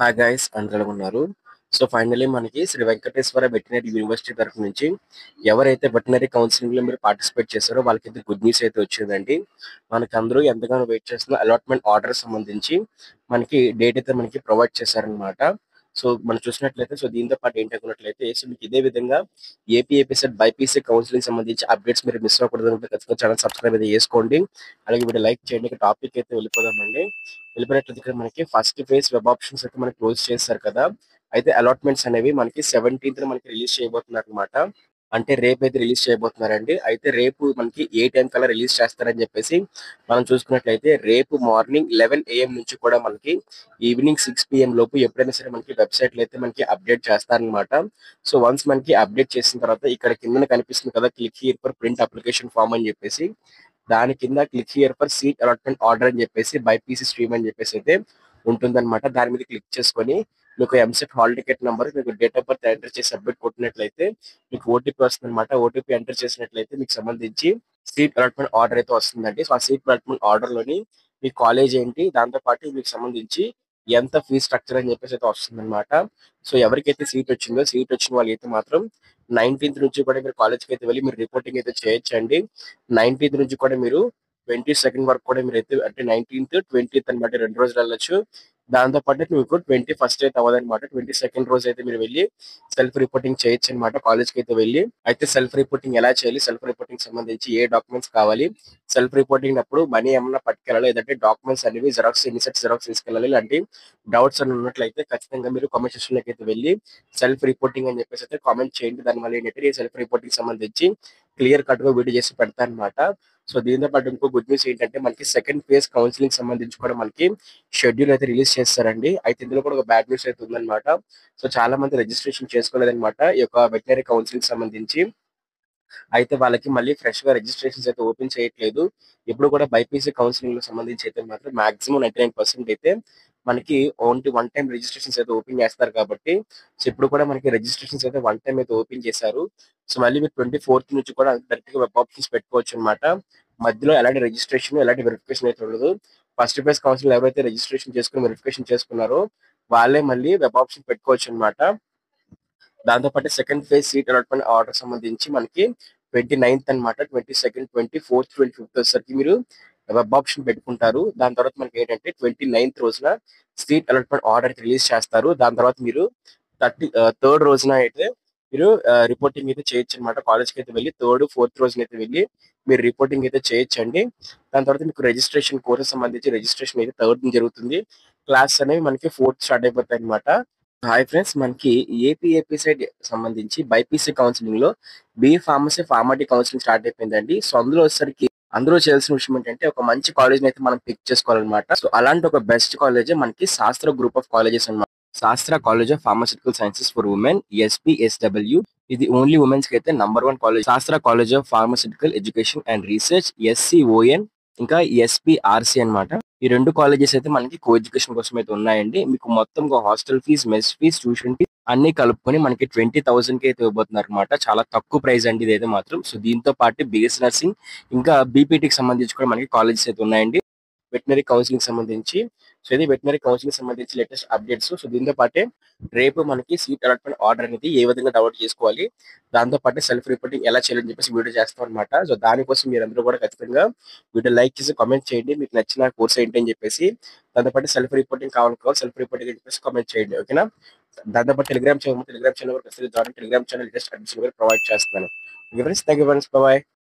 Hi guys అందరూ ఎలా ఉన్నారు. సో ఫైనల్లీ మనకి శ్రీ వెంకటేశ్వర వెటనరీ యూనివర్సిటీ తరఫు నుంచి ఎవరైతే వెటనరీ కౌన్సిలింగ్ లో మీరు పార్టిసిపేట్ చేశారో వాళ్ళకైతే గుడ్ న్యూస్ అయితే వచ్చిందండి. మనకి అందరూ ఎంతగానో వెయిట్ చేస్తున్న అలాట్మెంట్ ఆర్డర్ సంబంధించి మనకి డేట్ అయితే మనకి ప్రొవైడ్ చేశారనమాట. సో మనం చూసినట్లయితే దీంతో పాటు ఏంటి అనుకున్నట్లయితే మీకు ఇదే విధంగా ఏపీఎస్సెట్ బైపీసీ కౌన్సిలింగ్ సంబంధించి అప్డేట్స్ మీరు మిస్ అవ్వకూడదు అంటే ఖచ్చితంగా ఛానల్ సబ్స్క్రైబ్ అయితే చేసుకోండి. అలాగే వీడియో లైక్ చేయండి. టాపిక్ అయితే వెళ్ళిపోదామండి. వెళ్ళిపోయినట్లయితే ఇక్కడ మనకి ఫస్ట్ ఫేజ్ వెబ్ ఆప్షన్స్ అయితే మనకి క్లోజ్ చేస్తారు కదా. అయితే అలాట్మెంట్స్ అనేవి మనకి 17th మనకి రిలీజ్ చేయబోతున్నారు అనమాట. అంటే రేపు అయితే రిలీజ్ చేయబోతున్నారండి. అయితే రేపు మనకి ఏ టైం కల్లా రిలీజ్ చేస్తారని చెప్పేసి మనం చూసుకున్నట్లయితే రేపు మార్నింగ్ 11 AM నుంచి కూడా మనకి ఈవినింగ్ 6 PM లోపు ఎప్పుడైనా సరే మనకి వెబ్సైట్లు అయితే మనకి అప్డేట్ చేస్తారనమాట. సో వన్స్ మనకి అప్డేట్ చేసిన తర్వాత ఇక్కడ కింద కనిపిస్తుంది కదా, click here for print application form అని చెప్పేసి, దాని కింద click here for seat allotment order అని చెప్పేసి బైపీసీ స్ట్రీమ్ అని చెప్పేసి అయితే ఉంటుందన్నమాట. దాని మీద క్లిక్ చేసుకొని మీకు ఎంసెట్ హాల్ టికెట్ నెంబర్, మీకు డేట్ ఆఫ్ బర్త్ ఎంటర్ చేసి సబ్మిట్ కొట్టినట్లయితే మీకు ఓటీపీ వస్తుంది అనమాట. ఓటీపీ ఎంటర్ చేసినట్లయితే మీకు సంబంధించి సీట్ అలాట్మెంట్ ఆర్డర్ అయితే వస్తుందండి. సో ఆ సీట్ అలాట్మెంట్ ఆర్డర్ లోని మీ కాలేజ్ ఏంటి, దాంతో పాటు మీకు సంబంధించి ఎంత ఫీ స్ట్రక్చర్ అని చెప్పేసి అయితే వస్తుంది అనమాట. సో ఎవరికైతే సీట్ వచ్చిందో, సీట్ వచ్చిన వాళ్ళు అయితే మాత్రం 19th నుంచి కూడా మీరు కాలేజ్కి అయితే వెళ్ళి మీరు రిపోర్టింగ్ అయితే చేయొచ్చండి. 19th నుంచి కూడా మీరు 22nd వరకు కూడా మీరు అయితే, అంటే 19th 20th అనమాట, 2 రోజులు వెళ్ళొచ్చు. దాంతో పాటు మీకు 21st అయితే అవ్వదన్నమాట. 22nd రోజు అయితే మీరు వెళ్ళి సెల్ఫ్ రిపోర్టింగ్ చేయొచ్చు అనమాట కాలేజ్కి అయితే వెళ్ళి. అయితే సెల్ఫ్ రిపోర్టింగ్ ఎలా చేయాలి, సెల్ఫ్ రిపోర్టింగ్ సంబంధించి ఏ డాక్యుమెంట్స్ కావాలి, సెల్ఫ్ రిపోర్టింగ్ అప్పుడు మనీ ఏమన్నా పట్టుకెళ్ళాలి, లేదంటే డాక్యుమెంట్స్ అనేవి జిరాక్స్, ఎన్ని సెట్స్ జిరాక్స్ తీసుకెళ్ళాలి, ఇలాంటి డౌట్స్ అని ఉన్నట్లయితే ఖచ్చితంగా మీరు కామెంట్ సెక్షన్ లోకి అయితే వెళ్ళి సెల్ఫ్ రిపోర్టింగ్ అని చెప్పేసి అయితే కామెంట్ చేయండి. దానివల్ల ఏంటంటే సెల్ఫ్ రిపోర్టింగ్ సంబంధించి క్లియర్ కట్ గా వీడియో చేసి పెడతాను అనమాట. సో దీంతో పాటు ఇంకో గుడ్ న్యూస్ ఏంటంటే మనకి సెకండ్ ఫేజ్ కౌన్సిలింగ్ సంబంధించి కూడా మనకి షెడ్యూల్ అయితే రిలీజ్ చేస్తారండి. అయితే ఇందులో కూడా ఒక బ్యాడ్ న్యూస్ అయితే ఉందన్నమాట. సో చాలా మంది రిజిస్ట్రేషన్ చేసుకోలేదన్నమాట ఈ యొక్క వెటనరీ కౌన్సిలింగ్ సంబంధించి. అయితే వాళ్ళకి మళ్ళీ ఫ్రెష్ గా రిజిస్ట్రేషన్స్ అయితే ఓపెన్ చేయట్లేదు. ఇప్పుడు కూడా బైపీసీ కౌన్సిలింగ్ లో సంబంధించి అయితే మాత్రం మాక్సిమం 99% అయితే మనకి ఓన్లీ వన్ టైం రిజిస్ట్రేషన్స్ అయితే ఓపెన్ చేస్తారు కాబట్టి, సో ఇప్పుడు కూడా మనకి రిజిస్ట్రేషన్స్ అయితే వన్ టైం అయితే ఓపెన్ చేశారు. సో మళ్ళీ మీరు 24th నుంచి కూడా డైరెక్ట్ గా వెబ్ ఆప్షన్స్ పెట్టుకోవచ్చు అనమాట. మధ్యలో ఎలాంటి రిజిస్ట్రేషన్, ఎలాంటి వెరిఫికేషన్ అయితే ఉండదు. ఫస్ట్ ఫేజ్ కౌన్సిల్ ఎవరైతే రిజిస్ట్రేషన్ చేసుకుని వెరిఫికేషన్ చేసుకున్నారో వాళ్ళే మళ్ళీ వెబ్ ఆప్షన్ పెట్టుకోవచ్చు అనమాట. దాంతో పాటు second phase seat allotment order సంబంధించి మనకి 29th అనమాట. 22nd, 24th, 25th వచ్చేసరికి మీరు వెబ్ ఆప్షన్ పెట్టుకుంటారు. దాని తర్వాత మనకి ఏంటంటే 29th రోజున సీట్ అలాట్మెంట్ ఆర్డర్ రిలీజ్ చేస్తారు. దాని తర్వాత మీరు 3rd రోజున అయితే మీరు రిపోర్టింగ్ అయితే చేయొచ్చు అనమాట. కాలేజ్కి అయితే వెళ్ళి 3rd, 4th రోజున అయితే వెళ్ళి మీరు రిపోర్టింగ్ అయితే చేయొచ్చండి. దాని తర్వాత మీకు రిజిస్ట్రేషన్ కోర్సు సంబంధించి రిజిస్ట్రేషన్ అయితే 3rd జరుగుతుంది. క్లాస్ అనేవి మనకి 4th స్టార్ట్ అయిపోతాయి అనమాట. హాయ్ ఫ్రెండ్స్, మనకి ఏపీ సైడ్ సంబంధించి బైపీసీ కౌన్సిలింగ్ లో బి ఫార్మసీ ఫార్మాటిక్ కౌన్సిలింగ్ స్టార్ట్ అయిపోయిందండి. సో అందులో వచ్చేసరికి అందరూ చేయాల్సిన విషయం ఏంటంటే ఒక మంచి కాలేజ్ అయితే మనం పిక్ చేసుకోవాలన్నమాట. సో అలాంటి ఒక బెస్ట్ కాలేజ్ మనకి శాస్త్ర గ్రూప్ ఆఫ్ కాలేజెస్ అన్నమాట. Sastra college of pharmaceutical sciences for women, SPSW. ఇది ఓన్లీ ఉమెన్స్ కి అయితే #1 college. Sastra college of pharmaceutical education and research, SCON, ఇంకా ఎస్పీఆర్సీ అన్నమాట. ఈ రెండు కాలేజెస్ అయితే మనకి కో ఎడ్యుకేషన్ కోసం అయితే ఉన్నాయండి. మీకు మొత్తం hostel fees, mess fees, tuition fees అన్ని కలుపుకొని మనకి 20,000 కి అయితే ఇవ్వబోతున్నారు అనమాట. చాలా తక్కువ ప్రైస్ అండి ఇదైతే మాత్రం. సో దీంతో పాటు బిఎస్ నర్సింగ్, ఇంకా బీపీటీకి సంబంధించి కూడా మనకి కాలేజెస్ అయితే ఉన్నాయండి వెటనరీ కౌన్సిలింగ్ సంబంధించి. సో ఇది వెటనరీ కౌన్సిలింగ్ సంబంధించి లేటెస్ట్ అప్డేట్స్. సో దీంతో పాటే రేపు మనకి సీట్ అలాట్మెంట్ ఆర్డర్ అనేది ఏ విధంగా డౌన్లోడ్ చేసుకోవాలి, దాంతో పాటు సెల్ఫ్ రిపోర్టింగ్ ఎలా చేయాలని చెప్పేసి వీడియో చేస్తాం అనమాట. సో దానికోసం మీరందరూ కూడా ఖచ్చితంగా వీడియో లైక్ చేసి కామెంట్ చేయండి మీకు నచ్చిన కోర్స్ ఏంటి అని చెప్పేసి. దాంతో పాటు సెల్ఫ్ రిపోర్టింగ్ కావాలి, సెల్ఫ్ రిపోర్టింగ్ అని చెప్పేసి కామెంట్ చేయండి, ఓకేనా. దాంతో పాటు టెలిగ్రామ్ ఛానల్ కూడా టెలిగ్రామ్ ఛానల్ లేటెస్ట్ అడ్మిషన్ కూడా ప్రొవైడ్ చేస్తున్నాను. Thank you friends, bye.